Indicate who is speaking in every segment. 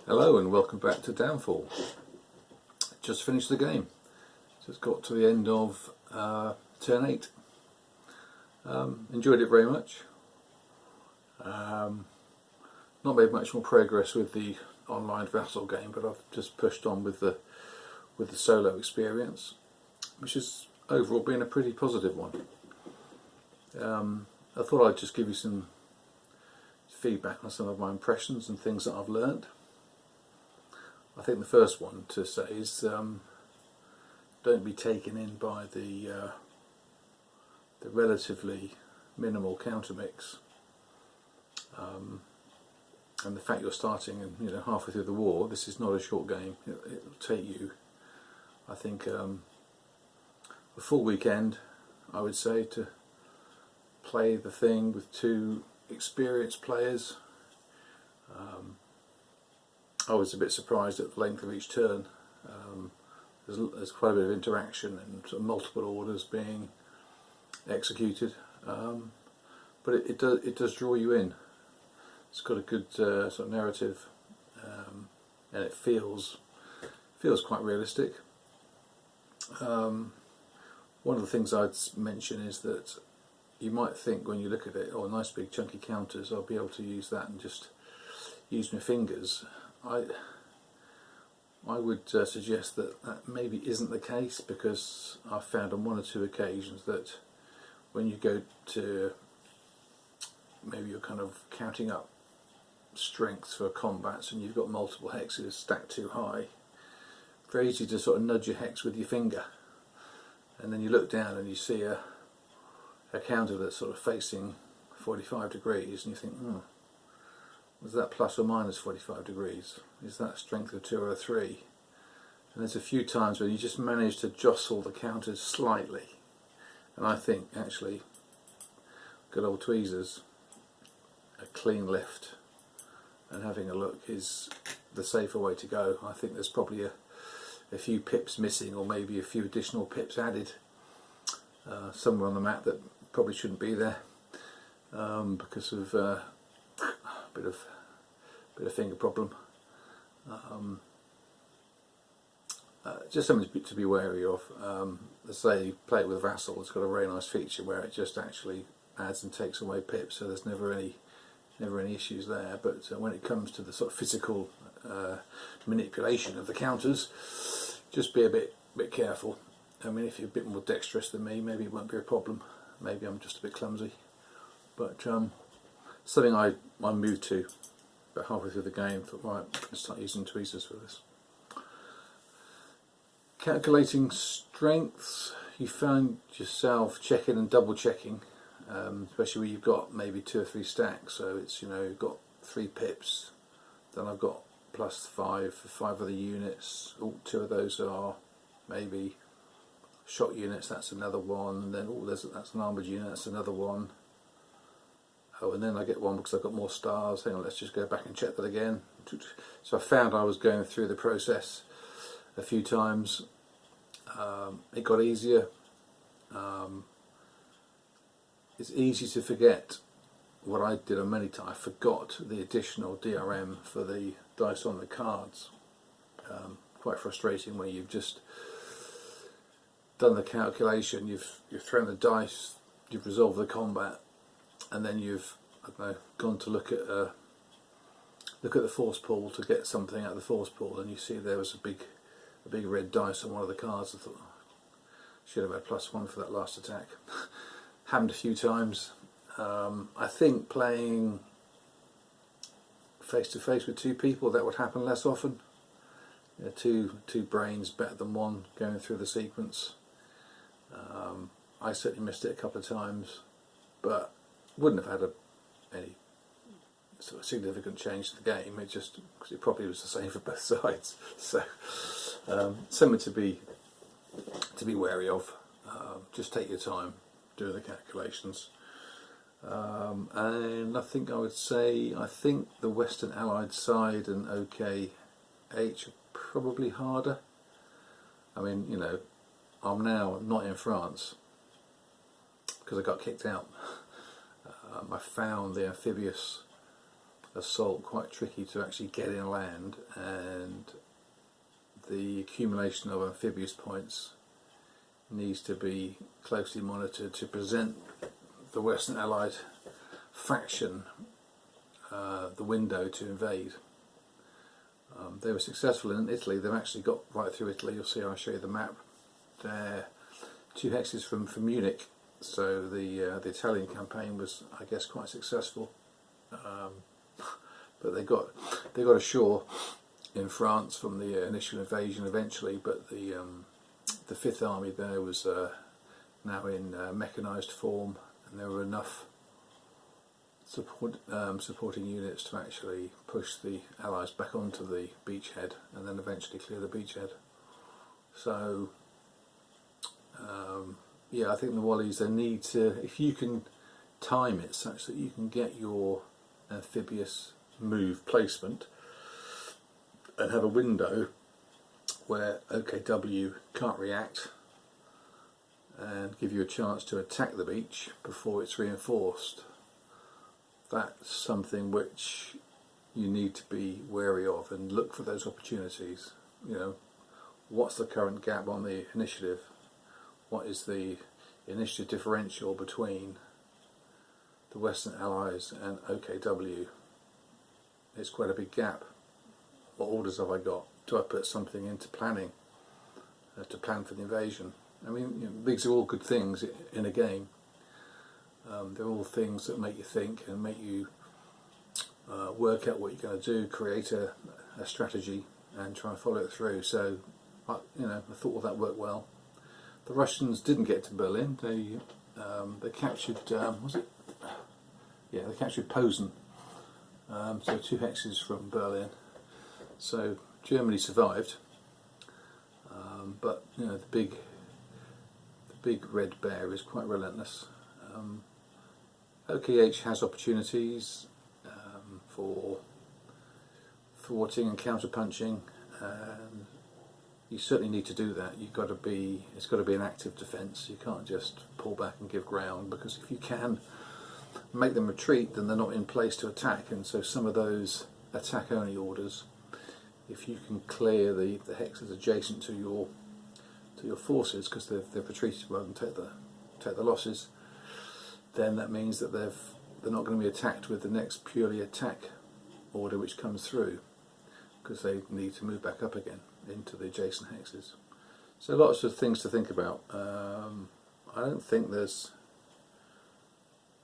Speaker 1: Hello and welcome back to Downfall. Just finished the game. Just got to the end of turn 8. Enjoyed it very much. Not made much more progress with the online Vassal game, but I've just pushed on with the solo experience, which has overall been a pretty positive one. I thought I'd just give you some feedback on some of my impressions and things that I've learned. I think the first one to say is don't be taken in by the relatively minimal counter mix, and the fact you're starting and halfway through the war. This is not a short game. It'll take you, I think, a full weekend, I would say, to play the thing with 2 experienced players. I was a bit surprised at the length of each turn. There's quite a bit of interaction and sort of multiple orders being executed, but it does draw you in. It's got a good sort of narrative, and it feels quite realistic. One of the things I'd mention is that you might think when you look at it, oh, nice big chunky counters, I'll be able to use that and just use my fingers. I would suggest that maybe isn't the case, because I've found on 1 or 2 occasions that when you go to, maybe you're kind of counting up strengths for combats and you've got multiple hexes stacked too high, very easy to sort of nudge your hex with your finger, and then you look down and you see a counter that's sort of facing 45 degrees and you think, was that plus or minus 45 degrees? Is that strength of 2 or a 3? And there's a few times where you just manage to jostle the counters slightly, and I think actually good old tweezers, a clean lift and having a look is the safer way to go. I think there's probably a few pips missing, or maybe a few additional pips added somewhere on the map that probably shouldn't be there, because of a bit of finger problem. Just something to be wary of. As say, play it with Vassal, it's got a very nice feature where it just actually adds and takes away pips, so there's never any issues there. But when it comes to the sort of physical manipulation of the counters, just be a bit careful. I mean, if you're a bit more dexterous than me, maybe it won't be a problem. Maybe I'm just a bit clumsy. But something I moved to about halfway through the game, thought, right, let's start using tweezers for this. Calculating strengths, you found yourself checking and double checking, especially where you've got maybe 2 or 3 stacks. So it's, you've got 3 pips, then I've got plus 5 for 5 other units. 2 of those are maybe shot units, that's another one, and then that's an armoured unit, that's another one. Oh, and then I get one because I've got more stars. Hang on, let's just go back and check that again. So I found I was going through the process a few times. It got easier. It's easy to forget what I did on many times. I forgot the additional DRM for the dice on the cards. Quite frustrating when you've just done the calculation, you've thrown the dice, you've resolved the combat, and then you've, I don't know, gone to look at the force pool to get something out of the force pool, and you see there was a big red dice on one of the cards. I thought, oh, should have had +1 for that last attack. Happened a few times. I think playing face to face with 2 people, that would happen less often. Two brains better than one going through the sequence. I certainly missed it a couple of times, but wouldn't have had any sort of significant change to the game. It just, because it probably was the same for both sides. So something to be wary of. Just take your time doing the calculations. And I think I would say, I think the Western Allied side and OKH are probably harder. I mean, I'm now not in France because I got kicked out. I found the amphibious assault quite tricky to actually get in land, and the accumulation of amphibious points needs to be closely monitored to present the Western Allied faction the window to invade. They were successful in Italy. They've actually got right through Italy. You'll see, I'll show you the map. They're 2 hexes from Munich, so the Italian campaign was, I guess, quite successful. But they got ashore in France from the initial invasion eventually. But the Fifth Army there was now in mechanised form, and there were enough supporting units to actually push the Allies back onto the beachhead and then eventually clear the beachhead. So yeah, I think the Wallies, they need to, if you can time it such that you can get your amphibious move placement and have a window where OKW can't react and give you a chance to attack the beach before it's reinforced, that's something which you need to be wary of and look for those opportunities. You know, what's the current gap on the initiative? What is the initiative differential between the Western Allies and OKW? It's quite a big gap. What orders have I got? Do I put something into planning to plan for the invasion? I mean, you know, these are all good things in a game. They're all things that make you think and make you work out what you're going to do, create a strategy and try and follow it through. So, I thought all that worked well. The Russians didn't get to Berlin. They captured, was it? Yeah, they captured Posen. So 2 hexes from Berlin. So Germany survived, but you know, the big red bear is quite relentless. OKH has opportunities for thwarting and counterpunching, and you certainly need to do that. It's got to be an active defence. You can't just pull back and give ground, because if you can make them retreat, then they're not in place to attack. And so some of those attack only orders, if you can clear the hexes adjacent to your forces, because they've retreated rather than take the losses, then that means that they're not going to be attacked with the next purely attack order which comes through, because they need to move back up again into the adjacent hexes. So lots of things to think about. I don't think there's,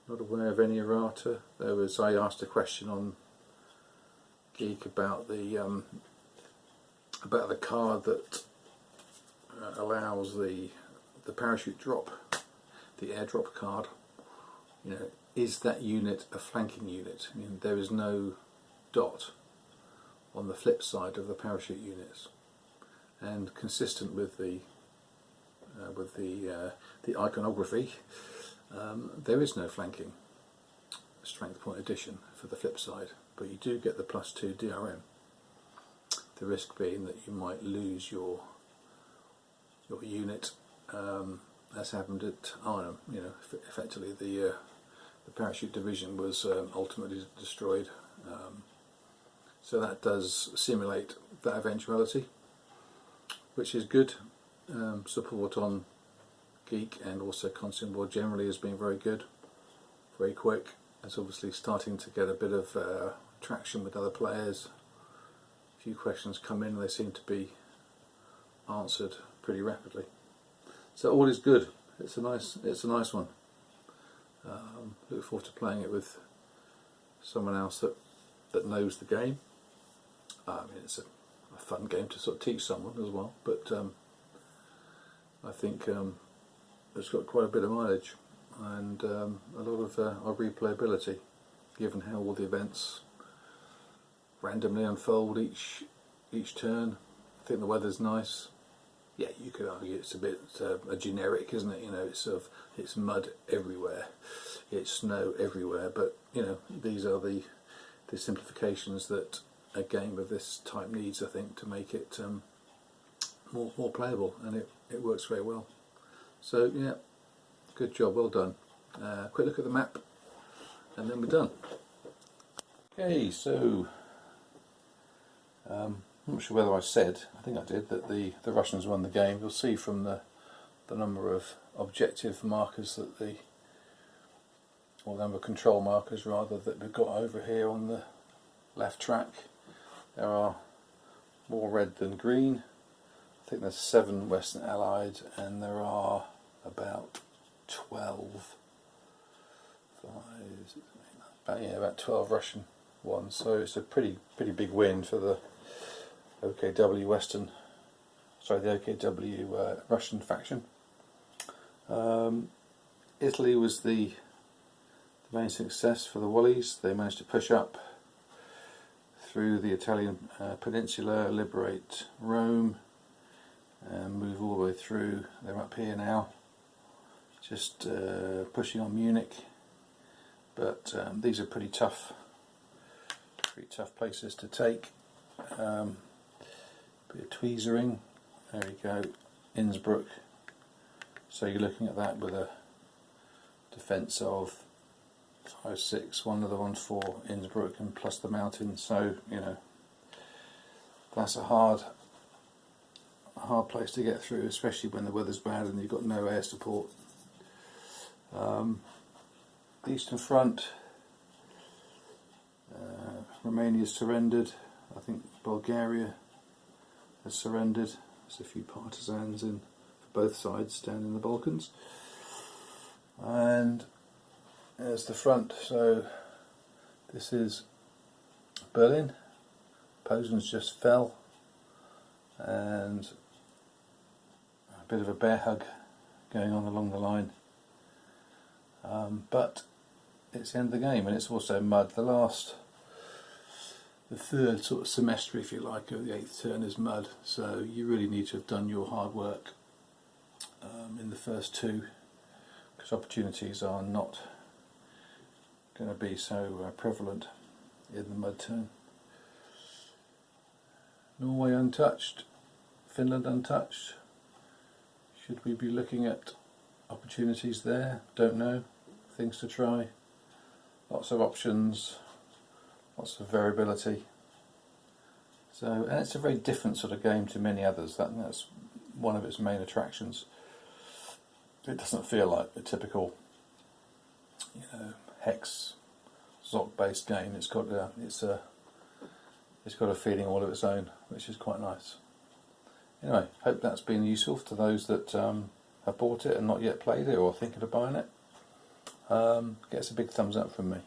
Speaker 1: not aware of any errata. I asked a question on Geek about the card that allows the parachute drop, the airdrop card. You know, is that unit a flanking unit? I mean, there is no dot on the flip side of the parachute units, and consistent with the iconography, there is no flanking strength point addition for the flip side, but you do get the +2 DRM. The risk being that you might lose your unit, as happened at Arnhem. You know, effectively the parachute division was ultimately destroyed. So that does simulate that eventuality, which is good. Support on Geek and also Constant War generally has been very good, very quick. It's obviously starting to get a bit of traction with other players. A few questions come in and they seem to be answered pretty rapidly. So all is good. It's a nice one. Look forward to playing it with someone else that knows the game. I mean, it's a fun game to sort of teach someone as well, but I think it's got quite a bit of mileage and a lot of replayability, given how all the events randomly unfold each turn. I think the weather's nice. Yeah, you could argue it's a bit generic, isn't it? You know, it's mud everywhere, it's snow everywhere. But you know, these are the simplifications that a game of this type needs, I think, to make it more playable, and it works very well. So yeah, good job, well done. Quick look at the map, and then we're done. Okay, so I'm not sure whether I said, I think I did, that the Russians won the game. You'll see from the number of objective markers that or the number of control markers rather, that we've got over here on the left track. There are more red than green. I think there's 7 Western Allied, and there are about 12, about 12 Russian ones. So it's a pretty big win for the OKW the OKW Russian faction. Italy was the main success for the Wallies. They managed to push up through the Italian peninsula, liberate Rome, and move all the way through. They're up here now, just pushing on Munich. But these are pretty tough places to take. Bit of tweezering. There we go, Innsbruck. So you're looking at that with a defence of 5-6, one of the ones for Innsbruck, and plus the mountains. So that's a hard place to get through, especially when the weather's bad and you've got no air support. The Eastern Front, Romania's surrendered. I think Bulgaria has surrendered. There's a few partisans in for both sides down in the Balkans. And there's the front. So this is Berlin. Posen's just fell, and a bit of a bear hug going on along the line. But it's the end of the game, and it's also mud. The third sort of semester, if you like, of the 8th turn is mud. So you really need to have done your hard work in the first 2, because opportunities are not going to be so prevalent in the mud turn. Norway untouched, Finland untouched. Should we be looking at opportunities there? Don't know. Things to try. Lots of options, lots of variability. So, and it's a very different sort of game to many others. That's one of its main attractions. It doesn't feel like a typical, hex Zoc based game. It's got a feeling all of its own, which is quite nice. Anyway, hope that's been useful to those that have bought it and not yet played it or thinking of buying it. Get us a big thumbs up from me.